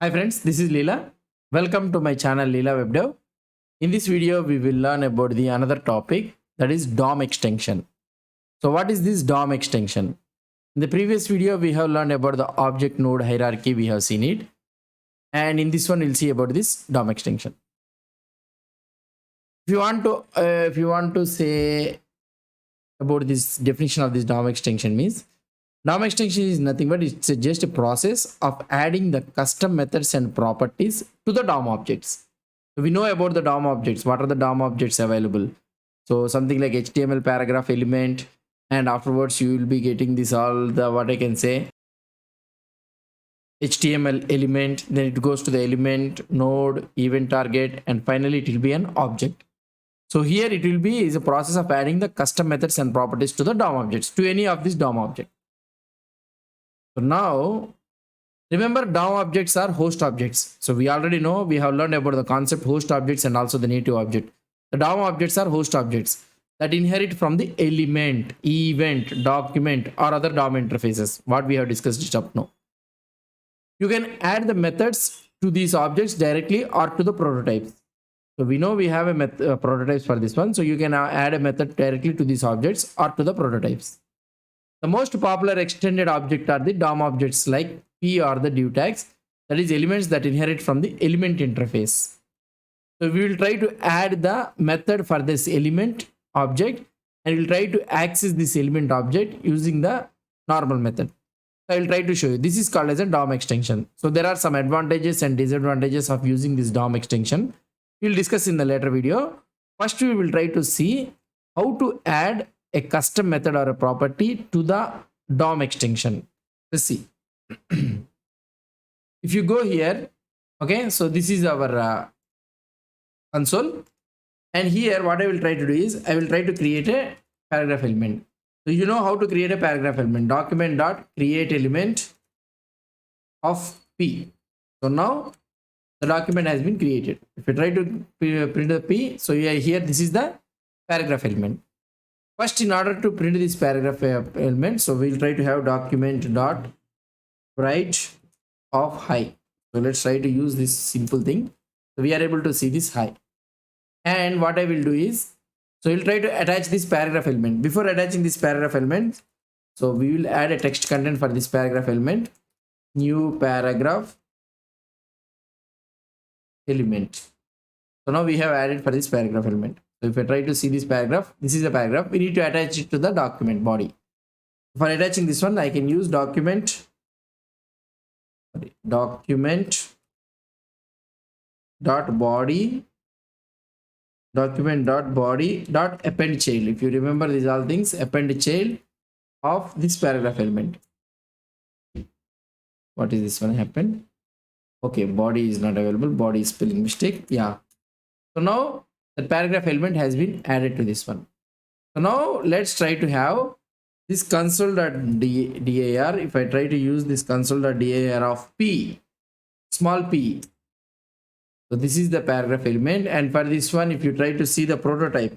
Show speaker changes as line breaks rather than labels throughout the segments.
Hi friends, this is Leela. Welcome to my channel Leela WebDev. In this video, we will learn about the another topic, that is DOM extension. So what is this DOM extension? In the previous video, we have learned about the object node hierarchy, we have seen it. And in this one, we'll see about this DOM extension. If you want to say about this definition of this DOM extension means, DOM extension is nothing but it's just a process of adding the custom methods and properties to the DOM objects. So we know about the DOM objects. What are the DOM objects available? So something like HTML paragraph element, and afterwards you will be getting this all the what I can say HTML element, then it goes to the element, node, event target, and finally it will be an object. So here it will be is a process of adding the custom methods and properties to the DOM objects, to any of these DOM objects. So now remember, DOM objects are host objects. So we already know, we have learned about the concept host objects and also the native object. The DOM objects are host objects that inherit from the element, event, document, or other DOM interfaces, what we have discussed just up now. You can add the methods to these objects directly or to the prototypes. So we know we have a prototypes for this one. So you can add a method directly to these objects or to the prototypes. The most popular extended object are the DOM objects like P or the div tags, that is elements that inherit from the element interface. So we will try to add the method for this element object and we will try to access this element object using the normal method. So I will try to show you. This is called as a DOM extension. So there are some advantages and disadvantages of using this DOM extension. We will discuss in the later video. First, we will try to see how to add a custom method or a property to the DOM extension. Let's see. If you go here, okay, so this is our console, and here what I will try to do is I will try to create a paragraph element. So you know how to create a paragraph element. Document dot create element of P. So now the document has been created. If you try to print the P, so here this is the paragraph element. First, in order to print this paragraph element, so we'll try to have document dot write of hi. So let's try to use this simple thing. So we are able to see this hi. And what I will do is, so we'll try to attach this paragraph element. Before attaching this paragraph element, so we will add a text content for this paragraph element. New paragraph element. So now we have added for this paragraph element. So if I try to see this paragraph, this is a paragraph. We need to attach it to the document body. For attaching this one, I can use document dot body dot append child. If you remember these all things, append child of this paragraph element. What is this one happened? Okay, body is not available. Body is spelling mistake. Yeah. So now the paragraph element has been added to this one. So now let's try to have this console.dar. If I try to use this console.dar of P, small p. So this is the paragraph element, and for this one, if you try to see the prototype,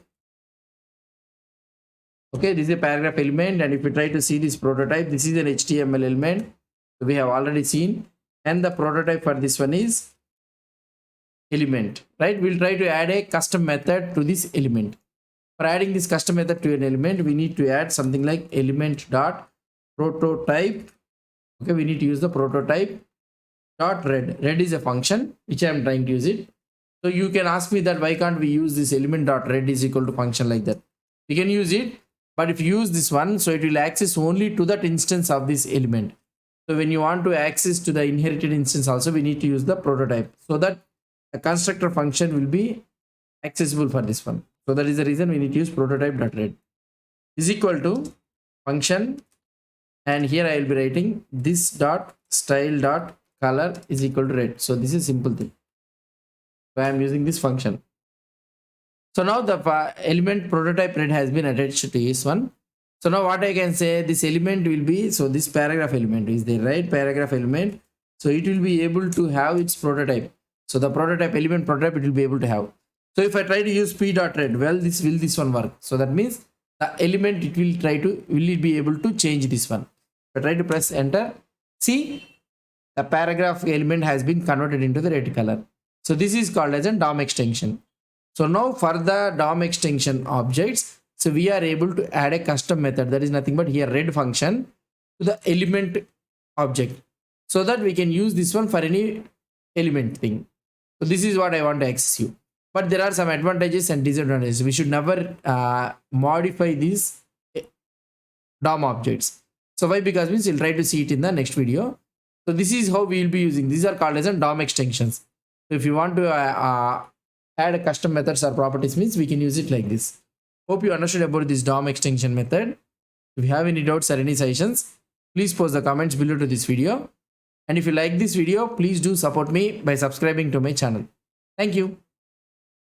okay, this is a paragraph element, and if you try to see this prototype, this is an HTML element. So we have already seen, and the prototype for this one is element, right? We'll try to add a custom method to this element. For adding this custom method to an element, we need to add something like element dot prototype. Okay, we need to use the prototype dot read. Read is a function which I am trying to use it. So you can ask me that why can't we use this element dot read is equal to function like that? We can use it, but if you use this one, so it will access only to that instance of this element. So when you want to access to the inherited instance also, we need to use the prototype so that a constructor function will be accessible for this one. So that is the reason we need to use prototype.read is equal to function, and here I will be writing this dot style dot color is equal to red. So this is simple thing. So I am using this function. So now the element prototype red has been attached to this one. So now what I can say, this element will be, so this paragraph element is the right paragraph element. So it will be able to have its prototype. So the prototype element prototype it will be able to have. So if I try to use p.read, well, this one work. So that means the element it will try to will it be able to change this one. If I try to press enter, see the paragraph element has been converted into the red color. So this is called as a DOM extension. So now for the DOM extension objects, so we are able to add a custom method that is nothing but here red function to the element object, so that we can use this one for any element thing. So this is what I want to access you. But there are some advantages and disadvantages. We should never modify these DOM objects. So why? Because we'll try to see it in the next video. So this is how we will be using. These are called as DOM extensions. So if you want to add a custom methods or properties, means we can use it like this. Hope you understood about this DOM extension method. If you have any doubts or any suggestions, please post the comments below to this video. And if you like this video, please do support me by subscribing to my channel. Thank you.